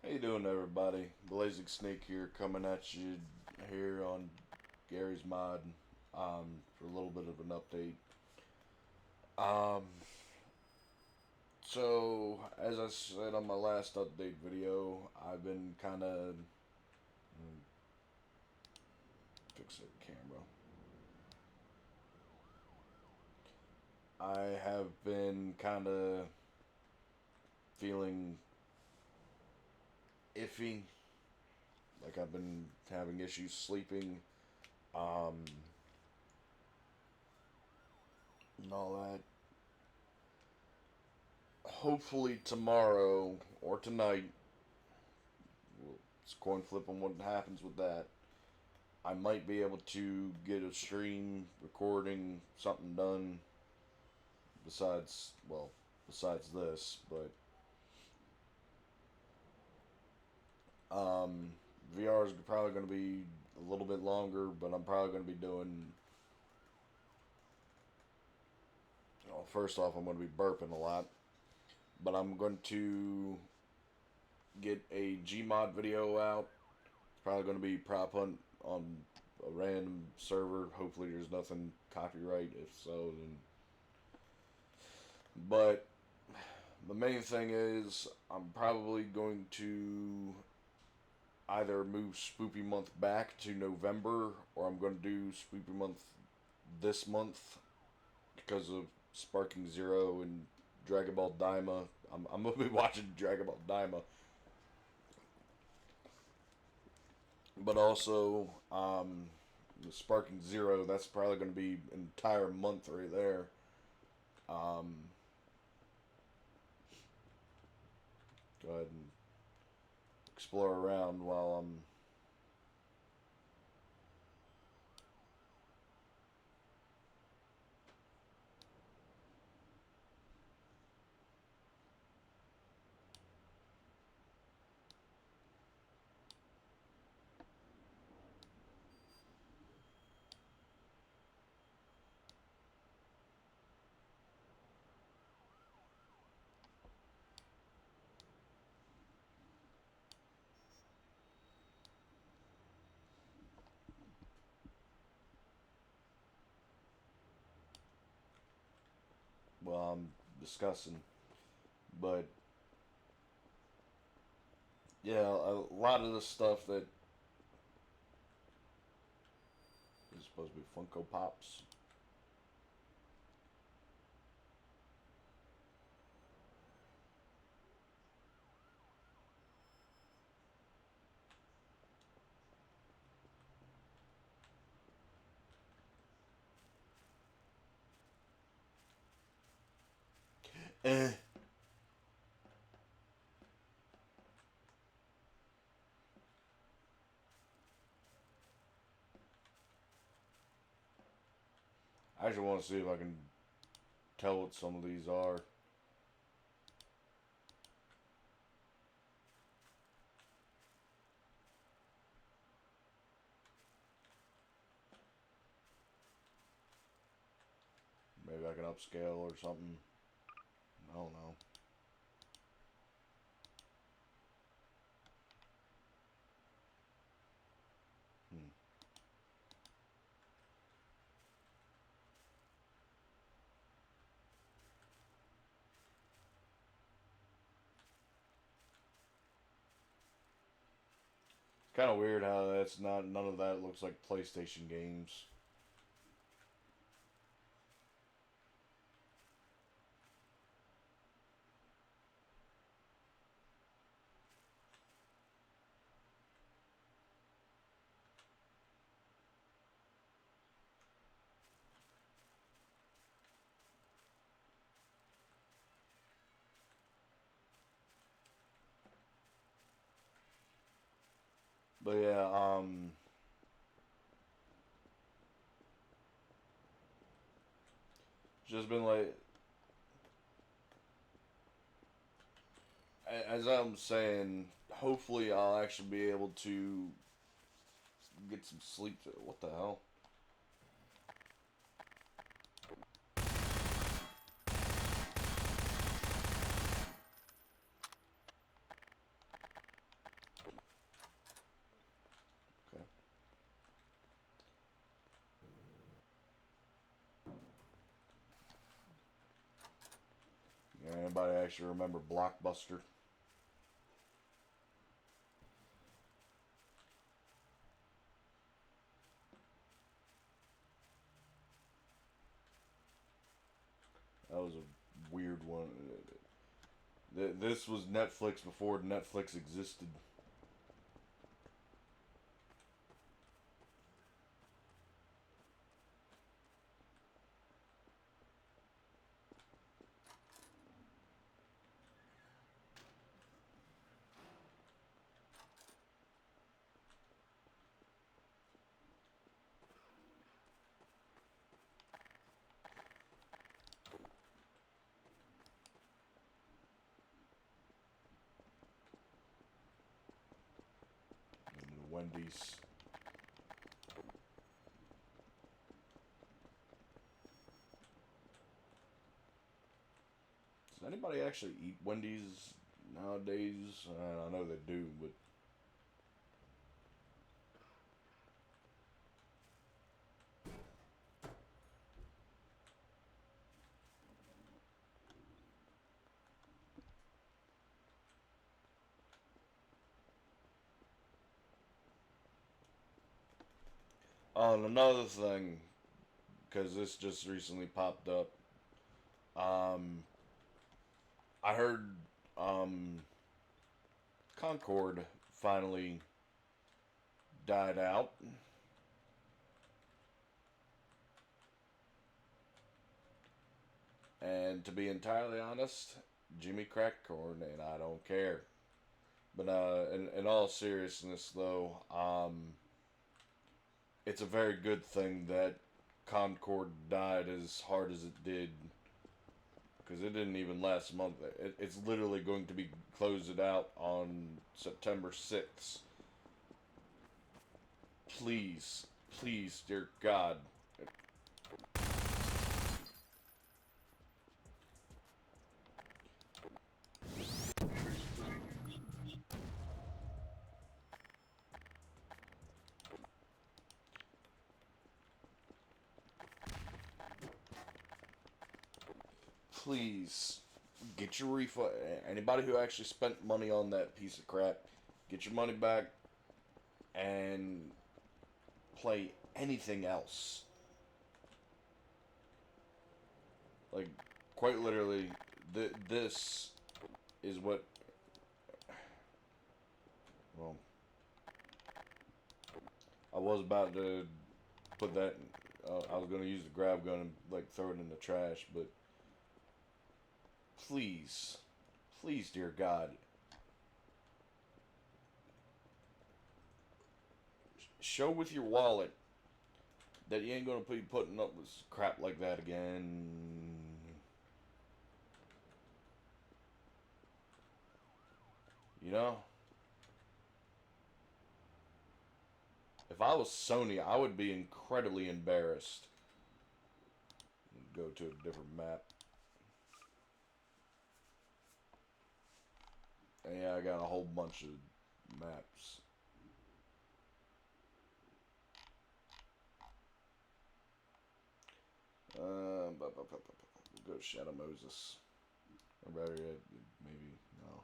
How you doing, everybody? Blazing Snake here, coming at you here on Gary's Mod for a little bit of an update. Um, so as I said on my last update video, I've been kind of fix the camera. I have been kind of feeling iffy, like I've been having issues sleeping, um, and all that. Hopefully tomorrow or tonight, it's coin flip on what happens with that. I might be able to get a stream recording something done besides, well, besides this, but um, VR is probably going to be a little bit longer, but I'm probably going to be doing. Well, first off, I'm going to be burping a lot, but I'm going to get a Gmod video out. It's probably going to be prop hunt on a random server. Hopefully, there's nothing copyright. If so, then. But the main thing is, I'm probably going to either move Spoopy Month back to November, or I'm going to do Spoopy Month this month because of Sparking Zero and Dragon Ball Daima. I'm going to be watching Dragon Ball Daima. But also, Sparking Zero, that's probably going to be an entire month right there. Go ahead and explore around while I'm. Well, I'm discussing. But yeah, a lot of the stuff that is supposed to be Funko Pops. Eh. I actually want to see if I can tell what some of these are. Maybe I can upscale or something. I don't know. Hmm. It's kind of weird how that's not none of that looks like PlayStation games. But yeah, just been like, as I'm saying, hopefully I'll actually be able to get some sleep. What the hell? anybody actually remember Blockbuster? That was a weird one. This was Netflix before Netflix existed. And the Wendy's. Does anybody actually eat Wendy's nowadays? I know they do, but on another thing, because this just recently popped up, um, I heard um, Concord finally died out. And to be entirely honest, Jimmy cracked corn, and I don't care. But in all seriousness, though, it's a very good thing that Concord died as hard as it did, because it didn't even last a month. It's literally going to be closed out on September 6th. Please, please, dear God. Please get your refund. Anybody who actually spent money on that piece of crap, get your money back and play anything else. Like, quite literally, this is what. Well, I was about to put that. I was going to use the grab gun and like throw it in the trash, but please, please, dear God, show with your wallet that you ain't going to be putting up with crap like that again. You know? If I was Sony, I would be incredibly embarrassed. Go to a different map. And yeah, I got a whole bunch of maps. We'll go to Shadow Moses. Or better yet, maybe, no.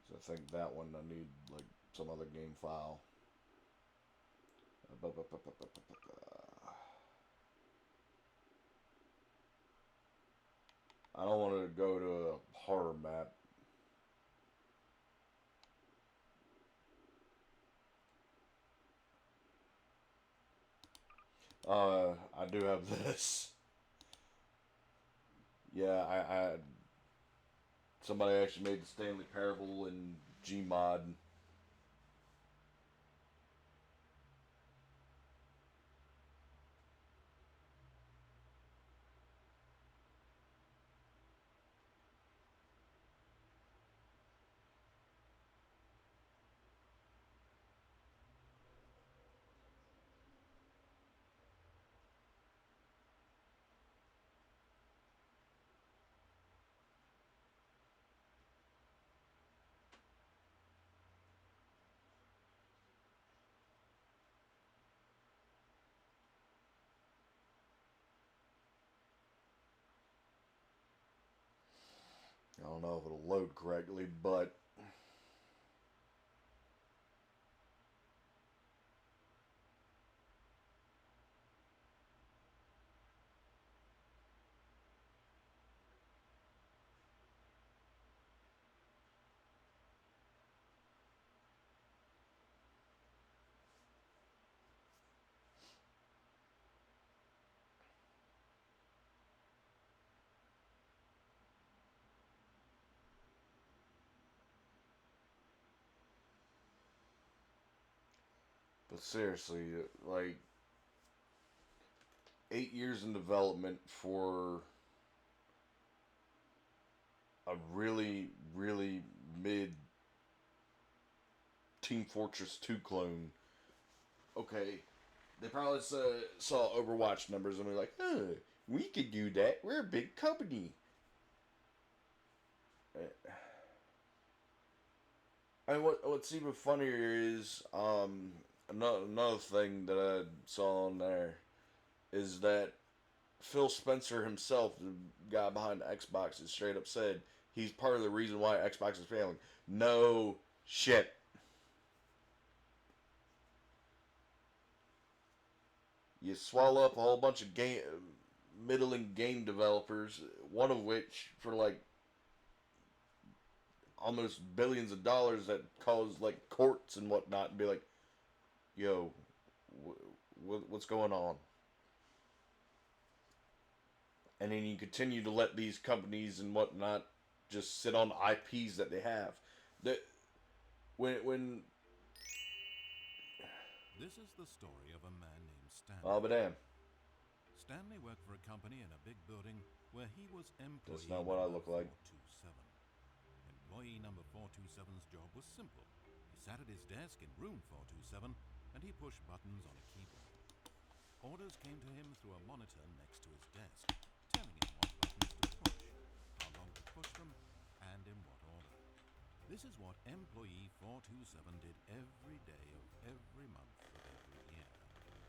So I think that one I need, like, some other game file. I don't want to go to a horror map. I do have this. Yeah, I somebody actually made the Stanley Parable in Gmod. I don't know if it'll load correctly, but seriously, like 8 years in development for a really, really mid Team Fortress 2 clone. Okay, they probably saw Overwatch numbers and were like, huh, we could do that. We're a big company. And what's even funnier is another thing that I saw on there is that Phil Spencer himself, the guy behind Xbox, has straight up said he's part of the reason why Xbox is failing. No shit. You swallow up a whole bunch of middling game developers, one of which for like almost billions of dollars that cause like courts and whatnot, and be like, yo, what's going on? And then you continue to let these companies and whatnot just sit on IPs that they have. That when This is the story of a man named Stanley. oh but damn, Stanley worked for a company in a big building where he was employee that's not what I number look like. 427. Employee number 427's job was simple. He sat at his desk in room 427 and he pushed buttons on a keyboard. Orders came to him through a monitor next to his desk, telling him what buttons to push, how long to push them, and in what order. This is what employee 427 did every day of every month of every year.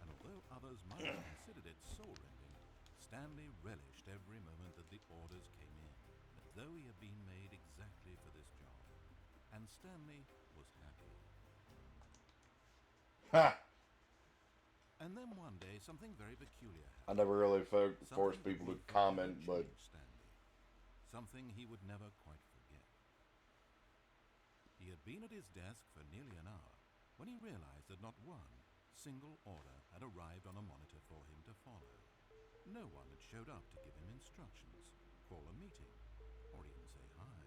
And although others might have considered it soul-rending, Stanley relished every moment that the orders came in, as though he had been made exactly for this job. And Stanley was happy. Ha! And then one day, something very peculiar I happened. never really forced Something that people to would forever comment, but change Stanley. Something he would never quite forget. He had been at his desk for nearly an hour when he realized that not one single order had arrived on a monitor for him to follow. No one had showed up to give him instructions, call a meeting, or even say hi.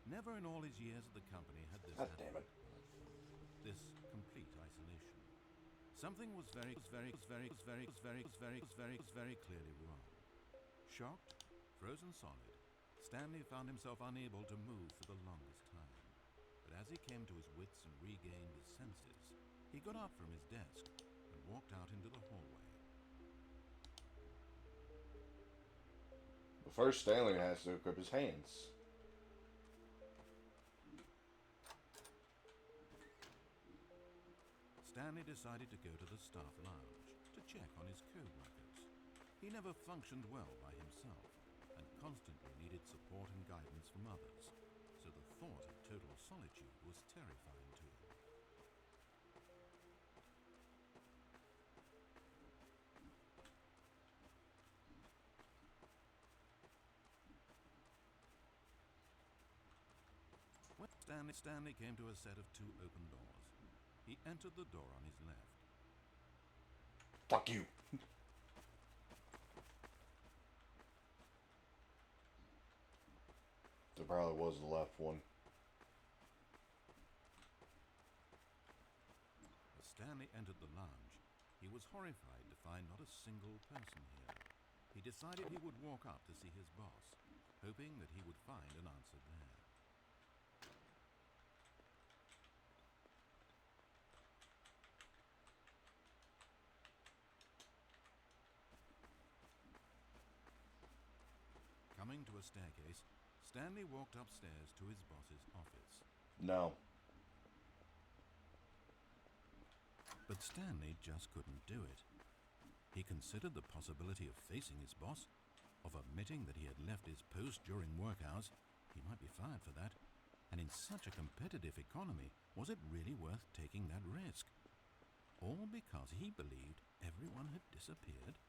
Never in all his years at the company had this God happened. damn it. This complete isolation. Something was very clearly wrong. Shocked, frozen solid, Stanley found himself unable to move for the longest time. But as he came to his wits and regained his senses, he got up from his desk and walked out into the hallway. But first, Stanley has to equip his hands. Stanley decided to go to the staff lounge to check on his co-workers. He never functioned well by himself and constantly needed support and guidance from others, so the thought of total solitude was terrifying to him. When Stanley came to a set of two open doors. He entered the door on his left. Fuck you. There probably was the left one. As Stanley entered the lounge, he was horrified to find not a single person here. He decided he would walk up to see his boss, hoping that he would find an answer there. Coming to a staircase, Stanley walked upstairs to his boss's office. No. But Stanley just couldn't do it. He considered the possibility of facing his boss, of admitting that he had left his post during work hours, He might be fired for that. And in such a competitive economy, was it really worth taking that risk? All because he believed everyone had disappeared?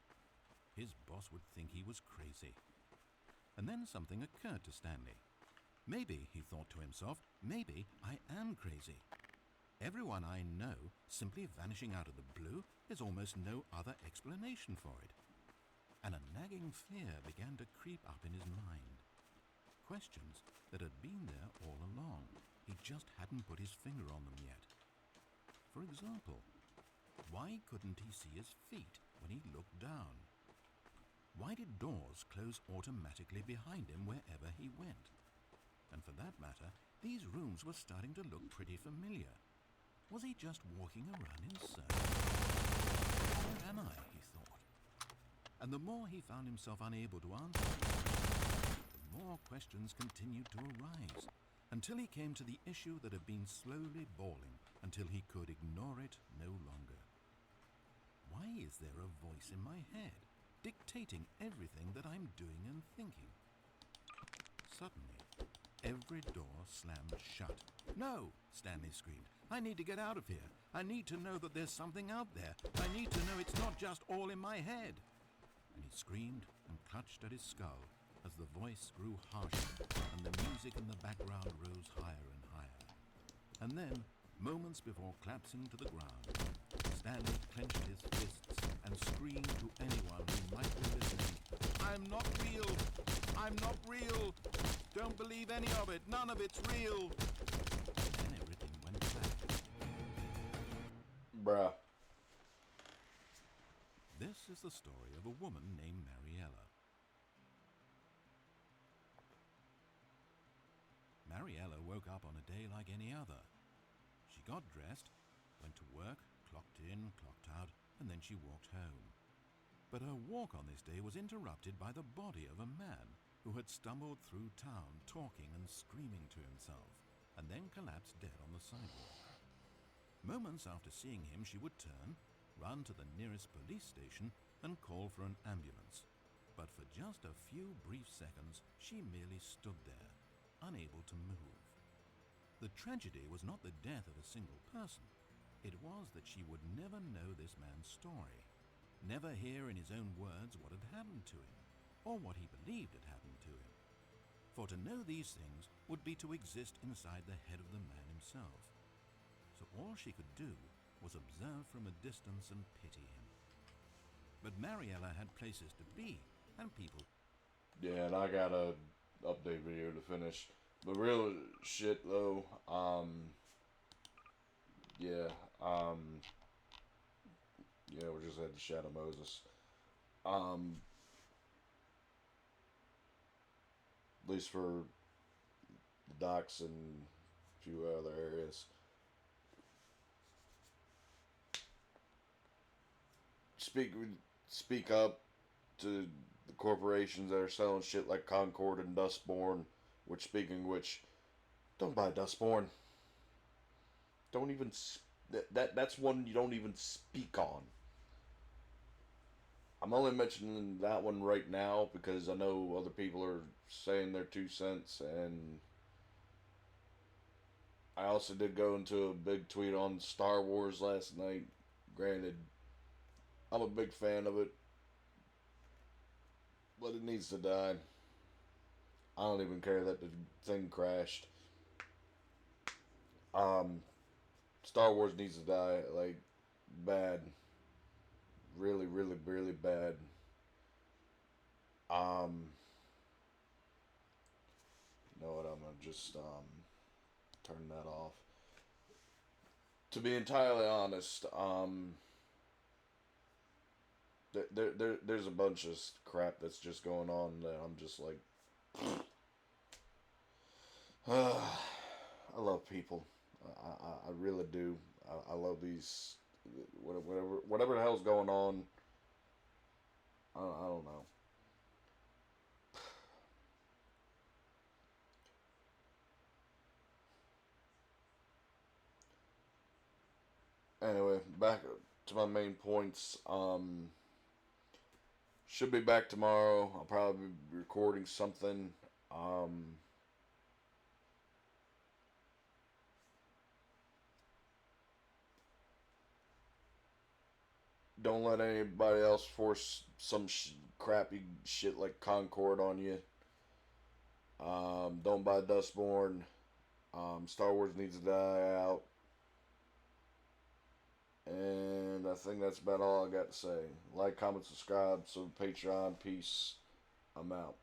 His boss would think he was crazy. And then something occurred to Stanley. Maybe, he thought to himself, maybe I am crazy. Everyone I know simply vanishing out of the blue is almost no other explanation for it. And a nagging fear began to creep up in his mind. Questions that had been there all along. He just hadn't put his finger on them yet. For example, why couldn't he see his feet when he looked down? Why did doors close automatically behind him wherever he went? And for that matter, these rooms were starting to look pretty familiar. Was he just walking around in circles? Where am I, he thought. And the more he found himself unable to answer, the more questions continued to arise, until he came to the issue that had been slowly boiling until he could ignore it no longer. Why is there a voice in my head, dictating everything that I'm doing and thinking? Suddenly, every door slammed shut. "No!" Stanley screamed. "I need to get out of here. I need to know that there's something out there. I need to know it's not just all in my head." And he screamed and clutched at his skull as the voice grew harsher and the music in the background rose higher and higher. And then, moments before collapsing to the ground, Stanley clenched his fists and screamed to anyone who might be listening, "I'm not real! I'm not real! Don't believe any of it! None of it's real!" Then everything went black. Bruh. This is the story of a woman named Mariella. Mariella woke up on a day like any other. She got dressed, went to work, clocked in, clocked out, and then she walked home. But her walk on this day was interrupted by the body of a man who had stumbled through town talking and screaming to himself, and then collapsed dead on the sidewalk. Moments after seeing him, she would turn, run to the nearest police station, and call for an ambulance. But for just a few brief seconds, she merely stood there, unable to move. The tragedy was not the death of a single person. It was that she would never know this man's story, never hear in his own words what had happened to him, or what he believed had happened to him. For to know these things would be to exist inside the head of the man himself. So all she could do was observe from a distance and pity him. But Mariella had places to be, and people. Yeah, and I got a update video to finish. The real shit though, yeah, we just had the Shadow Moses. At least for the docks and a few other areas. Speak speak up to the corporations that are selling shit like Concord and Dustborn. Which, speaking of which, don't buy Dustborn. Don't even that's one you don't even speak on. I'm only mentioning that one right now because I know other people are saying their 2 cents, and I also did go into a big tweet on Star Wars last night. Granted, I'm a big fan of it, but it needs to die. I don't even care that the thing crashed. Um, Star Wars needs to die, like, bad. Really, really, really bad. You know what? I'm gonna just turn that off. To be entirely honest, there's a bunch of crap that's just going on that I'm just like, I love people. I really do. I love these. Whatever the hell's going on. I don't know. Anyway, back to my main points. Should be back tomorrow. I'll probably be recording something. Don't let anybody else force some crappy shit like Concord on you. Don't buy Dustborn. Star Wars needs to die out. And I think that's about all I got to say. Like, comment, subscribe. So Patreon. Peace. I'm out.